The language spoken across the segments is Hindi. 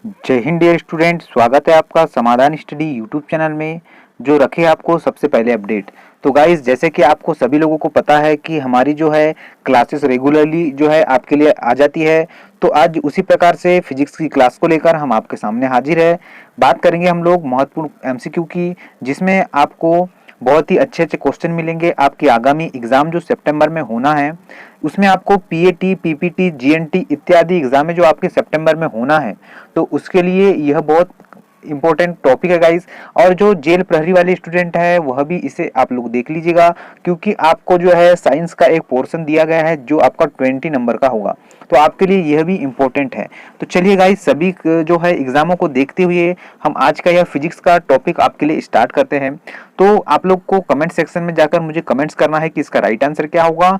जय हिंद डियर स्टूडेंट, स्वागत है आपका समाधान स्टडी यूट्यूब चैनल में जो रखे आपको सबसे पहले अपडेट। तो गाइस, जैसे कि आपको सभी लोगों को पता है कि हमारी जो है क्लासेस रेगुलरली जो है आपके लिए आ जाती है। तो आज उसी प्रकार से फिजिक्स की क्लास को लेकर हम आपके सामने हाजिर है। बात करेंगे हम लोग महत्वपूर्ण एमसीक्यू की, जिसमें आपको बहुत ही अच्छे अच्छे क्वेश्चन मिलेंगे। आपकी आगामी एग्जाम जो सितंबर में होना है, उसमें आपको पीएटी, पीपीटी, जीएनटी इत्यादि एग्जाम है जो आपके सितंबर में होना है। तो उसके लिए यह बहुत इंपॉर्टेंट टॉपिक है गाइस। और जो जेल प्रहरी वाले स्टूडेंट है वह भी इसे आप लोग देख लीजिएगा, क्योंकि आपको जो है साइंस का एक पोर्शन दिया गया है जो आपका 20 नंबर का होगा। तो आपके लिए यह भी इंपॉर्टेंट है। तो चलिए गाइस, सभी जो है एग्जामों को देखते हुए हम आज का यह फिजिक्स का टॉपिक आपके लिए स्टार्ट करते हैं। तो आप लोग को कमेंट सेक्शन में जाकर मुझे कमेंट्स करना है कि इसका राइट आंसर क्या होगा,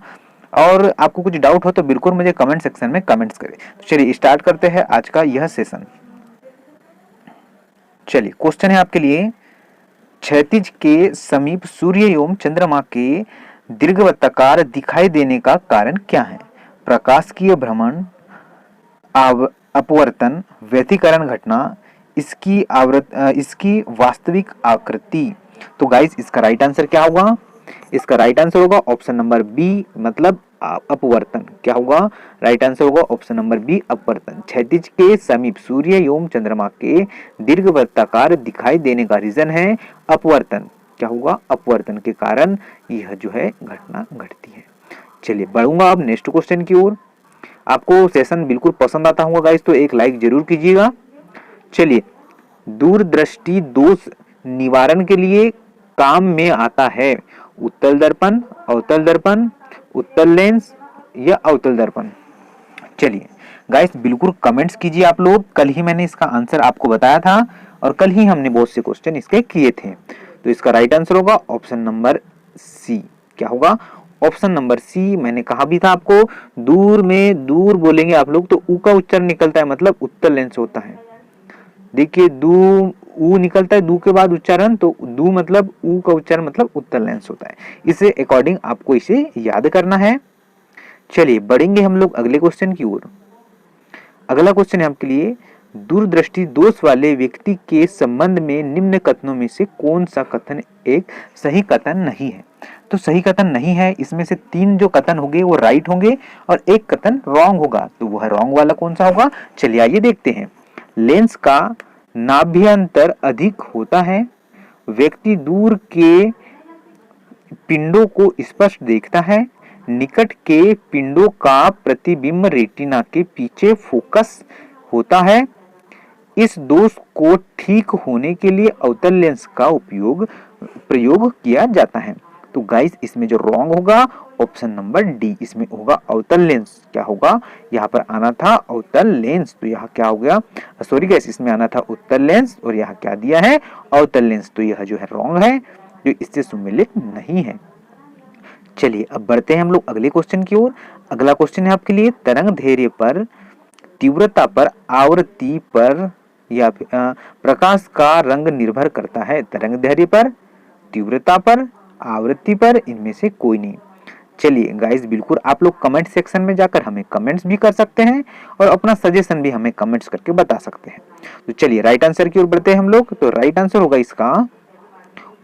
और आपको कुछ डाउट हो तो बिल्कुल मुझे कमेंट सेक्शन में कमेंट्स करें। तो चलिए स्टार्ट करते हैं आज का यह सेशन। चलिए, क्वेश्चन है आपके लिए, क्षैतिज के समीप सूर्य एवं चंद्रमा के दीर्घवृत्ताकार दिखाई देने का कारण क्या है? प्रकाश भ्रमण, अपवर्तन, व्यतिकरण घटना, इसकी वास्तविक आकृति। तो गाइस, इसका राइट आंसर क्या होगा? इसका राइट आंसर होगा ऑप्शन नंबर बी, मतलब अपवर्तन। क्या होगा? राइट आंसर होगा ऑप्शन नंबर बी, अपवर्तन। क्षैतिज के समीप सूर्य एवं चंद्रमा के दीर्घवृत्ताकार दिखाई देने का रीजन है अपवर्तन। क्या होगा? अपवर्तन के कारण यह जो है घटना घटती है। चलिए बढ़ूंगा अब नेक्स्ट क्वेश्चन की ओर। आपको सेशन बिल्कुल पसंद आता होगा गाइस, तो एक लाइक जरूर कीजिएगा। चलिए, दूरदृष्टि दोष निवारण के लिए काम में आता है उत्तल दर्पण, अवतल दर्पण, उत्तल लेंस या अवतल दर्पण। चलिए गाइस, बिल्कुल कमेंट्स कीजिए आप लोग। कल ही मैंने इसका आंसर आपको बताया था और कल ही हमने बहुत से क्वेश्चन इसके किए थे। तो इसका राइट आंसर होगा ऑप्शन नंबर सी। क्या होगा? Option number C. मैंने कहा भी था आपको, दूर में दूर बोलेंगे आप लोग तो ऊ का उच्चारण निकलता है, मतलब उत्तल लेंस होता है। देखिए, दू ऊ निकलता है, दू के बाद उच्चारण, तो दू मतलब ऊ का उच्चारण मतलब उत्तल लेंस होता है। इसे अकॉर्डिंग आपको इसे याद करना है। चलिए बढ़ेंगे हम लोग अगले क्वेश्चन की ओर। अगला क्वेश्चन है आपके लिए, दूरदृष्टि दोष वाले व्यक्ति के संबंध में निम्न कथनों में से कौन सा कथन एक सही कथन नहीं है? तो सही कथन नहीं है, इसमें से 3 जो कथन होंगे वो राइट होंगे और एक कथन रॉन्ग होगा। तो वह रॉन्ग वाला कौन सा होगा? चलिए आइए देखते हैं। लेंस का नाभ्यंतर अधिक होता है, व्यक्ति दूर के पिंडों को स्पष्ट देखता है, निकट के पिंडों का प्रतिबिंब रेटिना के पीछे फोकस होता है, इस दोष को ठीक होने के लिए अवतल लेंस का प्रयोग किया जाता है। तो गाइस, इसमें जो रॉन्ग होगा ऑप्शन नंबर डी, इसमें होगा अवतल लेंस। क्या होगा? यहाँ पर आना था अवतल लेंस, तो यहाँ क्या हो गया? सॉरी गाइस, इसमें आना था उत्तल लेंस और यहाँ क्या दिया है? अवतल लेंस। तो यह जो है रॉन्ग है, जो इससे सम्मिलित नहीं है। चलिए अब बढ़ते हैं हम लोग अगले क्वेश्चन की ओर। अगला क्वेश्चन है आपके लिए, तरंग दैर्ध्य पर, तीव्रता पर, आवृत्ति पर या प्रकाश का रंग निर्भर करता है? तरंग दैर्ध्य पर, तीव्रता पर, आवृत्ति पर, इनमें से कोई नहीं। चलिए गाइस, बिल्कुल आप लोग कमेंट सेक्शन में जाकर हमें कमेंट्स भी कर सकते हैं और अपना सजेशन भी हमें कमेंट्स करके बता सकते हैं। तो चलिए राइट आंसर की ओर बढ़ते हैं हम लोग। तो राइट आंसर होगा इसका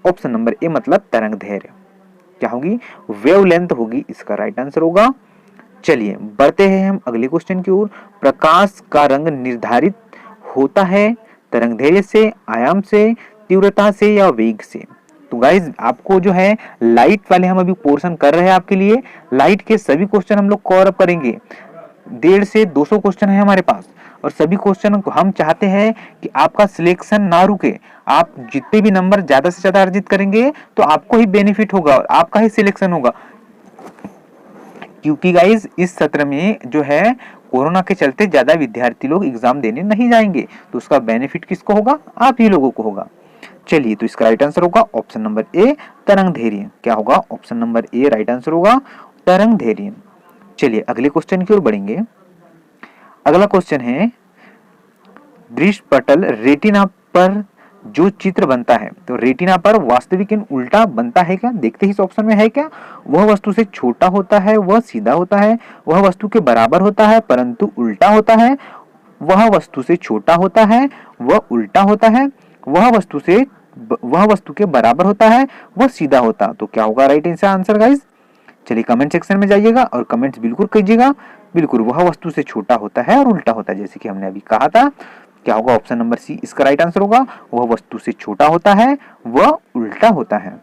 ऑप्शन नंबर ए, मतलब तरंग दैर्ध्य। क्या होगी? वेवलेंथ होगी, इसका राइट आंसर होगा। चलिए बढ़ते हैं हम अगले क्वेश्चन की ओर। प्रकाश का रंग निर्धारित होता है तरंग दैर्ध्य से, आयाम से, तीव्रता से या वेग से? तो गाइज, आपको जो है लाइट वाले हम अभी पोर्शन कर रहे हैं आपके लिए। लाइट के सभी क्वेश्चन हम लोग कवर अप करेंगे। 150 से 200 क्वेश्चन है हमारे पास और सभी क्वेश्चन को हम चाहते हैं कि आपका सिलेक्शन ना रुके। आप जितने भी नंबर ज्यादा से ज्यादा अर्जित करेंगे तो आपको ही बेनिफिट होगा और आपका ही सिलेक्शन होगा, क्योंकि गाइज इस सत्र में जो है कोरोना के चलते ज्यादा विद्यार्थी लोग एग्जाम देने नहीं जाएंगे, तो उसका बेनिफिट किसको होगा? आप ही लोगों को होगा। चलिए, तो इसका राइट आंसर होगा ऑप्शन नंबर ए, तरंग दैर्ध्य। क्या होगा? Option number A right answer होगा, तरंग दैर्ध्य। चलिए अगले क्वेश्चन की ओर बढ़ेंगे। अगला क्वेश्चन है, दृश्य पटल रेटिना पर जो चित्र बनता है, तो रेटिना पर वास्तविक उल्टा बनता है क्या? देखते ही इस ऑप्शन में है क्या? वह वस्तु से छोटा होता है, वह सीधा होता है, वह वस्तु के बराबर होता है परंतु उल्टा होता है, वह वस्तु से छोटा होता है, वह उल्टा होता है, वह वस्तु के बराबर होता है, वह सीधा होता। तो क्या होगा राइट आंसर गाइस? चलिए कमेंट सेक्शन में जाइएगा और कमेंट्स बिल्कुल कीजिएगा। बिल्कुल, वह वस्तु से छोटा होता है और उल्टा होता है, जैसे कि हमने अभी कहा था। क्या होगा? ऑप्शन नंबर सी इसका राइट आंसर होगा। वह वस्तु से छोटा होता है, वह उल्टा होता है।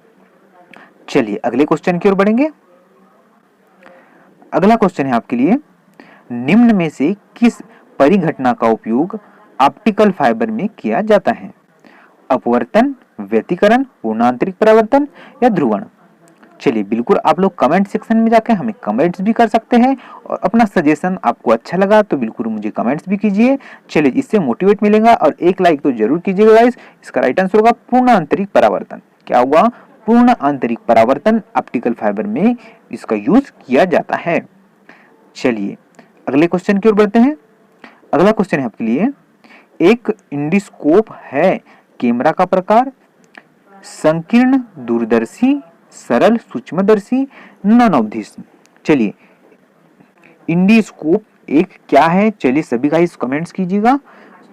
चलिए अगले क्वेश्चन की ओर बढ़ेंगे। अगला क्वेश्चन है आपके लिए, निम्न में से किस परिघटना का उपयोग ऑप्टिकल फाइबर में किया जाता है? अपवर्तन, व्यतिकरण, पूर्णांतरिक परावर्तन या ध्रुवण? चलिए बिल्कुल, आप लोग कमेंट सेक्शन में जाकर हमें कमेंट्स भी कर सकते हैं और अपना सजेशन आपको अच्छा लगा तो बिल्कुल मुझे कमेंट्स भी कीजिए। चलिए, इससे मोटिवेट मिलेगा और एक लाइक तो जरूर कीजिएगा गाइस। इसका राइट आंसर होगा पूर्ण आंतरिक परावर्तन। क्या होगा? पूर्ण आंतरिक परावर्तन ऑप्टिकल फाइबर में इसका यूज किया जाता है। चलिए अगले क्वेश्चन की ओर बढ़ते हैं। अगला क्वेश्चन है आपके लिए, एक इंडिस्कोप है कैमरा का प्रकार? संकीर्ण, दूरदर्शी, सरल, सूक्ष्मदर्शी, नन ऑफ दिस? चलिए, इंडिस्कोप एक क्या है? चलिए सभी गाइस कमेंट्स कीजिएगा।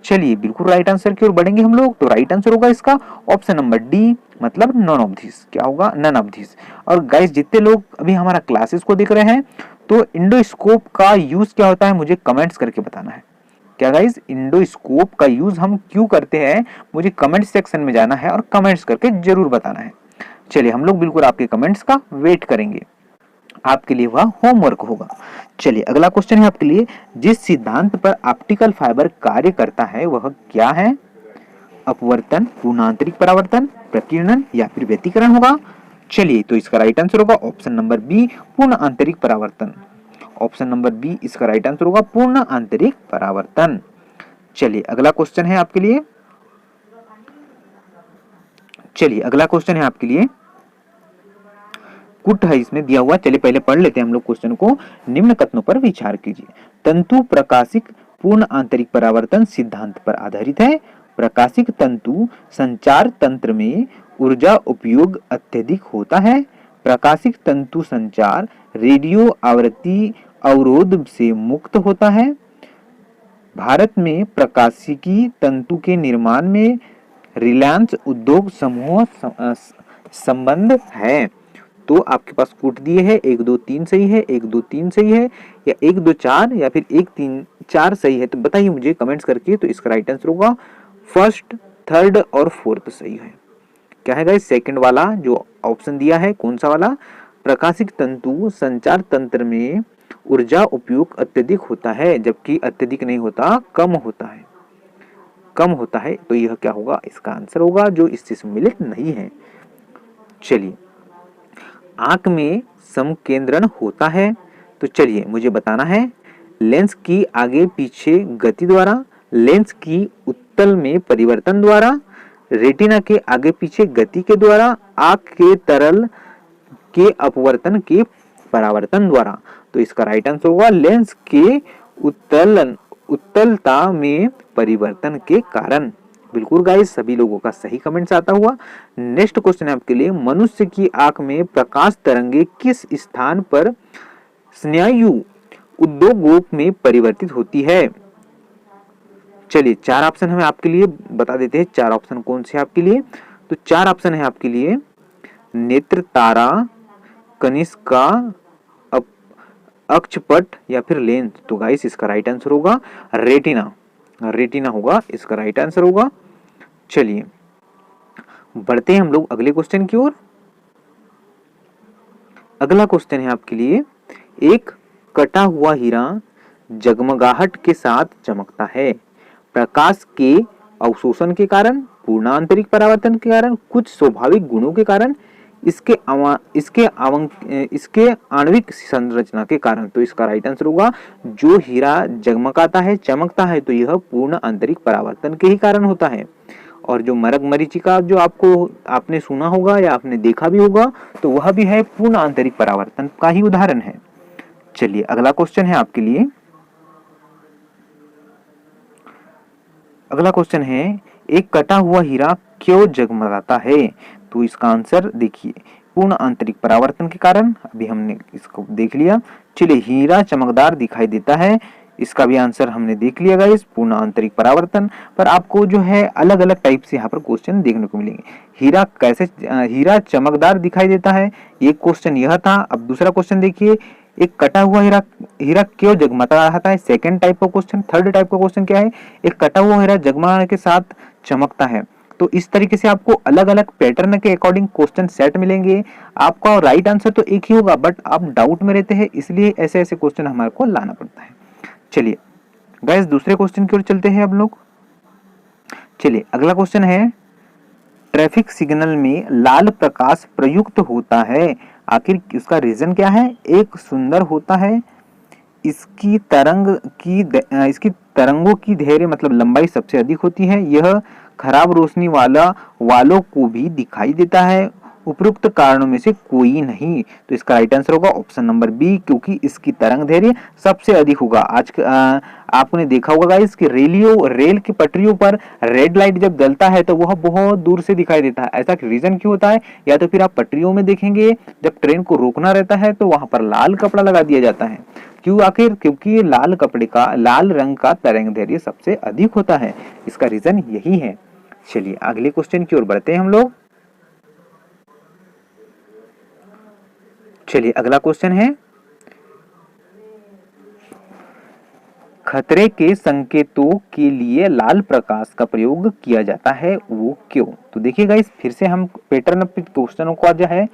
चलिए बिल्कुल राइट आंसर की ओर बढ़ेंगे हम लोग। तो राइट आंसर होगा इसका ऑप्शन नंबर डी, मतलब नन ऑफ दिस। क्या होगा? None of this. और गाइस जितने लोग अभी हमारा क्लासेस को देख रहे हैं, तो इंडोस्कोप का यूज क्या होता है मुझे कमेंट्स करके बताना है। क्या गाइस, इंडोस्कोप का यूज हम क्यों करते हैं, मुझे कमेंट सेक्शन में जाना है और कमेंट्स करके जरूर बताना है। चलिए हम लोग बिल्कुल आपके कमेंट्स का वेट करेंगे, आपके लिए वह होमवर्क होगा। चलिए अगला क्वेश्चन है आपके लिए, जिस सिद्धांत पर ऑप्टिकल फाइबर कार्य करता है वह क्या है? अपवर्तन, पूर्णांतरिक परावर्तन, प्रकीर्णन या फिर व्यतिकरण होगा? चलिए, तो इसका राइट आंसर होगा ऑप्शन नंबर बी, पूर्ण आंतरिक परावर्तन। ऑप्शन नंबर बी इसका राइट आंसर होगा, पूर्ण आंतरिक परावर्तन। चलिए अगला क्वेश्चन है आपके लिए। चलिए अगला क्वेश्चन है आपके लिए, कुट है इसमें दिया हुआ। चलिए पहले पढ़ लेते हैं हम लोग क्वेश्चन को। निम्न कथनों पर विचार कीजिए। तंतु प्रकाशिक पूर्ण आंतरिक परावर्तन सिद्धांत पर आधारित है। प्रकाशिक तंतु संचार तंत्र में ऊर्जा उपयोग अत्यधिक होता है। प्रकाशिक तंतु संचार रेडियो आवृत्ति अवरोध से मुक्त होता है। भारत में प्रकाशिकी तंतु के निर्माण में रिलायंस उद्योग समूह संबंध है। तो आपके पास कूट दिए है, 1 2 3 सही है, 1 2 3 सही है, या 1 2 4 या फिर 1 3 4 सही है? तो बताइए मुझे कमेंट्स करके। तो इसका राइट आंसर होगा फर्स्ट, थर्ड और फोर्थ सही है। क्या है गाइस? सेकंड वाला जो ऑप्शन दिया है, कौन सा वाला? प्रकाशिक तंतु संचार तंत्र में ऊर्जा उपयोग अत्यधिक होता है, जबकि अत्यधिक नहीं होता, कम होता है, कम होता है। तो यह क्या होगा? इसका आंसर होगा जो इससे सम्मिलित नहीं है। चलिए, आंख में समकेंद्रण होता है। तो चलिए मुझे बताना है, लेंस की आगे पीछे गति द्वारा, लेंस की उत्तल में परिवर्तन द्वारा, रेटिना के आगे पीछे गति के द्वारा, आंख के तरल के अपवर्तन के परावर्तन द्वारा। तो इसका राइट आंसर होगा लेंस के उत्तलता में परिवर्तन के कारण। बिल्कुल गाइस, सभी लोगों का सही कमेंट्स आता हुआ। नेक्स्ट क्वेश्चन है आपके लिए, मनुष्य की आंख में प्रकाश तरंगे किस स्थान पर स्नायु उद्दोगों में परिवर्तित होती है? चलिए 4 ऑप्शन हमें आपके लिए बता देते हैं। 4 ऑप्शन कौन से आपके लिए? तो 4 ऑप्शन है आपके लिए, नेत्र तारा, कनिष्का, अक्षपट या फिर लेंस। तो गाइस इसका राइट आंसर होगा रेटिना, रेटिना होगा इसका राइट आंसर होगा। चलिए बढ़ते हैं हम लोग अगले क्वेश्चन की ओर। अगला क्वेश्चन है आपके लिए, एक कटा हुआ हीरा जगमगाहट के साथ चमकता है। प्रकाश के अवशोषण के कारण, पूर्ण आंतरिक परावर्तन के कारण, कुछ स्वाभाविक गुणों के कारण, इसके आणविक संरचना के कारण। तो इसका राइट आंसर होगा, जो हीरा जगमगाता है, चमकता है, तो यह पूर्ण आंतरिक परावर्तन के ही कारण होता है। और जो मरक मरीचिका जो आपने सुना होगा या आपने देखा भी होगा, तो वह भी है पूर्ण आंतरिक परावर्तन का ही उदाहरण है। चलिए अगला क्वेश्चन है आपके लिए। अगला क्वेश्चन है, एक कटा हुआ हीरा क्यों जगमगाता है? तो इसका आंसर देखिए, पूर्ण आंतरिक परावर्तन के कारण। अभी हमने इसको देख लिया। चलिए, हीरा चमकदार दिखाई देता है इसका भी आंसर हमने देख लिया गाइस, पूर्ण आंतरिक परावर्तन। पर आपको जो है अलग अलग टाइप से यहाँ पर क्वेश्चन देखने को मिलेंगे। हीरा चमकदार दिखाई देता है, एक क्वेश्चन यह था। अब दूसरा क्वेश्चन देखिए, एक कटा हुआ हीरा हीरा क्यों जगमगाता है, सेकंड टाइप का क्वेश्चन। थर्ड टाइप का क्वेश्चन क्या है, एक कटा हुआ हीरा जगमगाने के साथ चमकता है। तो इस तरीके से आपको अलग अलग पैटर्न के अकॉर्डिंग क्वेश्चन सेट मिलेंगे। आपका राइट आंसर तो एक ही होगा, बट आप डाउट में रहते हैं, इसलिए ऐसे ऐसे क्वेश्चन हमारे को लाना पड़ता है। चलिए गाइस दूसरे क्वेश्चन की ओर चलते हैं अब लोग। चलिए अगला क्वेश्चन है, ट्रैफिक सिग्नल में लाल प्रकाश प्रयुक्त होता है, आखिर इसका रीजन क्या है। एक सुंदर होता है, इसकी तरंगों की धैर्य मतलब लंबाई सबसे अधिक होती है, यह खराब रोशनी वालों को भी दिखाई देता है, उपरोक्त कारणों में से कोई नहीं। तो इसका राइट आंसर होगा ऑप्शन नंबर बी, क्योंकि इसकी तरंग धैर्य सबसे अधिक होगा। आपने देखा होगा गाइस कि रेल की पटरियों पर रेड लाइट जब जलता है तो वह बहुत दूर से दिखाई देता है। ऐसा रीजन क्यों होता है, या तो फिर आप पटरियों में देखेंगे जब ट्रेन को रोकना रहता है तो वहां पर लाल कपड़ा लगा दिया जाता है। क्यों आखिर, क्योंकि लाल रंग का तरंग धैर्य सबसे अधिक होता है, इसका रीजन यही है। चलिए अगले क्वेश्चन की ओर बढ़ते हैं हम लोग। चलिए अगला क्वेश्चन है, खतरे के संकेतों के लिए लाल प्रकाश का प्रयोग किया जाता है, वो क्यों। तो देखिए गाइस फिर से हम पैटर्न क्वेश्चनों का जो है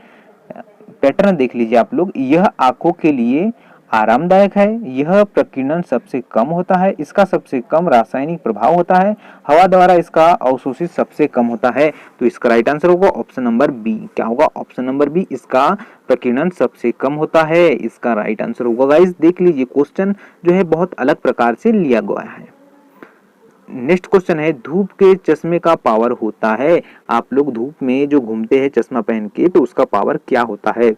पैटर्न देख लीजिए आप लोग। यह आंखों के लिए आरामदायक है, यह प्रकीर्णन सबसे कम होता है, इसका सबसे कम रासायनिक प्रभाव होता है, हवा द्वारा इसका अवशोषित सबसे कम होता है। तो इसका राइट आंसर होगा ऑप्शन नंबर बी। क्या होगा ऑप्शन नंबर बी, इसका प्रकीर्णन सबसे कम होता है, इसका राइट आंसर होगा। गाइस देख लीजिए क्वेश्चन जो है बहुत अलग प्रकार से लिया गया है। नेक्स्ट क्वेश्चन है, धूप के चश्मे का पावर होता है, आप लोग धूप में जो घूमते हैं चश्मा पहन के तो उसका पावर क्या होता है।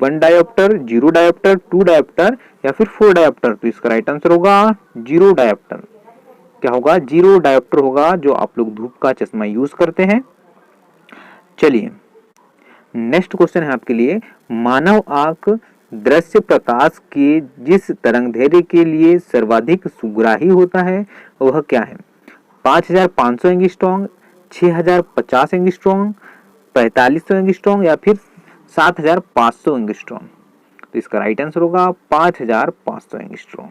1 डायोप्टर, 0 डायोप्टर, 2 डायोप्टर या फिर 4 डायोप्टर। तो इसका राइट आंसर होगा 0 डायोप्टर। क्या होगा, 0 डायोप्टर होगा जो आप लोग धूप का चश्मा यूज करते हैं। चलिए नेक्स्ट क्वेश्चन है आपके लिए, मानव आंख दृश्य प्रकाश के जिस तरंगदैर्घ्य के लिए सर्वाधिक सुग्राही होता है वह क्या है। 5500 एंगस्ट्रॉम, 6050 एंगस्ट्रॉम, 4500 एंगस्ट्रॉम या फिर 7500 एंगस्ट्रॉम। तो इसका राइट आंसर होगा 5500 एंगस्ट्रॉम।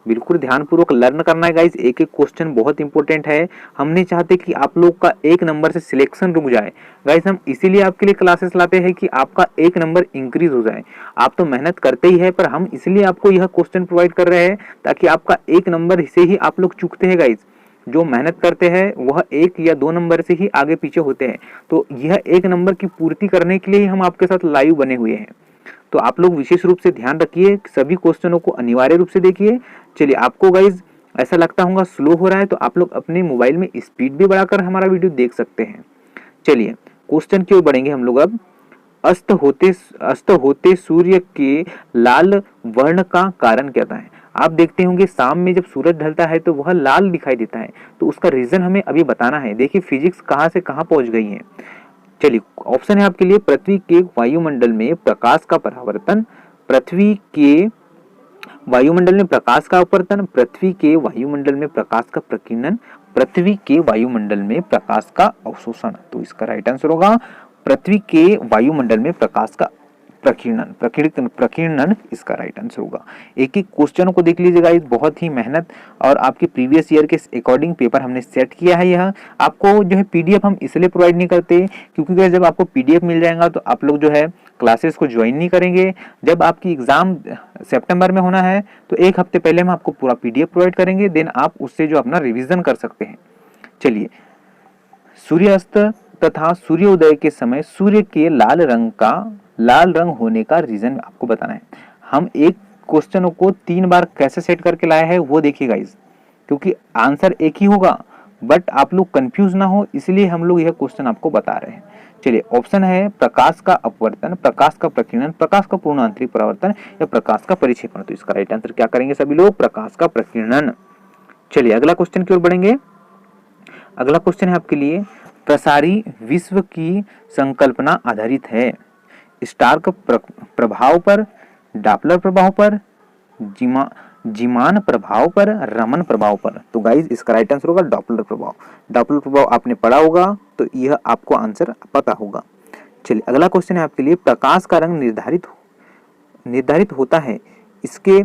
बिल्कुल ध्यानपूर्वक लर्न करना है गाइस, एक एक क्वेश्चन बहुत इंपॉर्टेंट है। हम नहीं चाहते कि आप लोग का एक नंबर से सिलेक्शन रुक जाए गाइस, हम इसीलिए आपके लिए क्लासेस लाते हैं कि आपका एक नंबर इंक्रीज हो जाए। आप तो मेहनत करते ही है, पर हम इसलिए आपको यह क्वेश्चन प्रोवाइड कर रहे हैं ताकि आपका एक नंबर से ही आप लोग चूकते हैं गाइस। जो मेहनत करते हैं वह 1 या 2 नंबर से ही आगे पीछे होते हैं, तो यह एक नंबर की पूर्ति करने के लिए ही हम आपके साथ लाइव बने हुए हैं। तो आप लोग विशेष रूप से ध्यान रखिए, सभी क्वेश्चनों को अनिवार्य रूप से देखिए। चलिए आपको गाइज ऐसा लगता होगा स्लो हो रहा है तो आप लोग अपने मोबाइल में स्पीड भी बढ़ाकर हमारा वीडियो देख सकते हैं। चलिए क्वेश्चन की ओर बढ़ेंगे हम लोग अब। अस्त होते सूर्य के लाल वर्ण का कारण क्या था है। आप देखते होंगे शाम में जब सूरज ढलता है तो वह लाल दिखाई देता है, तो उसका रीजन हमें अभी बताना है। देखिए फिजिक्स कहां से कहां पहुंच गई है। चलिए ऑप्शन है आपके लिए, पृथ्वी के वायुमंडल में प्रकाश का परावर्तन, पृथ्वी के वायुमंडल में प्रकाश का अपवर्तन, पृथ्वी के वायुमंडल में प्रकाश का प्रकीर्णन, पृथ्वी के वायुमंडल में प्रकाश का अवशोषण। तो इसका राइट आंसर होगा पृथ्वी के वायुमंडल में प्रकाश का प्रकीर्णन इसका राइट आंसर होगा। एक एक क्वेश्चन को देख लीजिएगा, इस बहुत ही मेहनत और आपके प्रीवियस ईयर के अकॉर्डिंग पेपर हमने सेट किया है। यह आपको जो है पीडीएफ हम इसलिए प्रोवाइड नहीं करते क्योंकि जब आपको पीडीएफ मिल जाएगा तो आप लोग जो है क्लासेस को ज्वाइन नहीं करेंगे। जब आपकी एग्जाम सितंबर में होना है तो एक हफ्ते पहले हम आपको पूरा पीडीएफ प्रोवाइड करेंगे, देन आप उससे जो अपना रिविजन कर सकते हैं। चलिए सूर्यास्त तथा सूर्योदय के समय सूर्य के लाल रंग होने का रीजन आपको बताना है। हम एक क्वेश्चन को 3 बार कैसे सेट करके लाए हैं वो देखिए गाइस, क्योंकि आंसर एक ही होगा बट आप लोग कंफ्यूज ना हो इसलिए हम लोग यह क्वेश्चन आपको बता रहे हैं। चलिए ऑप्शन है प्रकाश का अपवर्तन, प्रकाश का प्रकीर्णन, प्रकाश का पूर्ण आंतरिक परावर्तन या प्रकाश का परिक्षेपण। तो इसका राइट आंसर क्या करेंगे सभी लोग, प्रकाश का प्रकीर्णन। चलिए अगला क्वेश्चन की ओर बढ़ेंगे। अगला क्वेश्चन है आपके लिए, प्रसारी विश्व की संकल्पना आधारित है स्टार्क प्रभाव पर, डॉपलर प्रभाव पर, जीमान प्रभाव पर, रमन प्रभाव पर। तो गाइज इसका राइट आंसर होगा डॉपलर प्रभाव। डॉपलर प्रभाव आपने पढ़ा होगा तो यह आपको आंसर पता होगा। चलिए अगला क्वेश्चन है आपके लिए, प्रकाश का रंग निर्धारित होता है इसके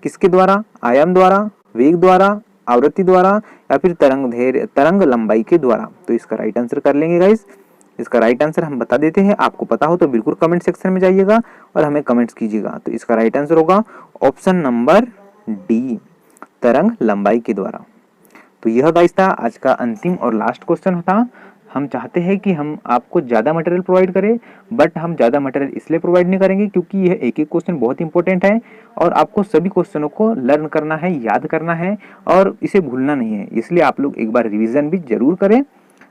किसके द्वारा? आयाम द्वारा, वेग द्वारा, आवृत्ति द्वारा या फिर तरंग लंबाई के द्वारा। तो इसका राइट आंसर कर लेंगे गाइस। इसका राइट आंसर हम बता देते हैं, आपको पता हो तो बिल्कुल कमेंट सेक्शन में जाइएगा और हमें कमेंट्स कीजिएगा। तो इसका राइट आंसर होगा ऑप्शन नंबर डी, तरंग लंबाई के द्वारा। तो यह गाइस था आज का अंतिम और लास्ट क्वेश्चन था। हम चाहते हैं कि हम आपको ज़्यादा मटेरियल प्रोवाइड करें, बट हम ज़्यादा मटेरियल इसलिए प्रोवाइड नहीं करेंगे क्योंकि यह एक एक क्वेश्चन बहुत इंपॉर्टेंट है और आपको सभी क्वेश्चनों को लर्न करना है, याद करना है और इसे भूलना नहीं है। इसलिए आप लोग एक बार रिवीजन भी जरूर करें।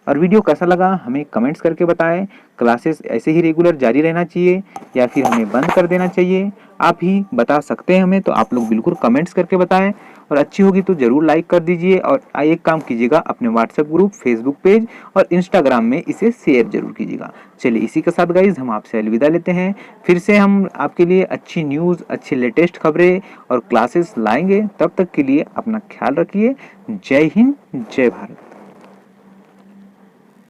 और वीडियो कैसा लगा हमें कमेंट्स करके बताएं। क्लासेस ऐसे ही रेगुलर जारी रहना चाहिए या फिर हमें बंद कर देना चाहिए, आप ही बता सकते हैं हमें। तो आप लोग बिल्कुल कमेंट्स करके बताएं और अच्छी होगी तो ज़रूर लाइक कर दीजिए। और एक काम कीजिएगा, अपने व्हाट्सएप ग्रुप, फेसबुक पेज और इंस्टाग्राम में इसे शेयर जरूर कीजिएगा। चलिए इसी के साथ गाइज हम आपसे अलविदा लेते हैं। फिर से हम आपके लिए अच्छी न्यूज़, अच्छी लेटेस्ट खबरें और क्लासेस लाएंगे। तब तक के लिए अपना ख्याल रखिए। जय हिंद, जय भारत।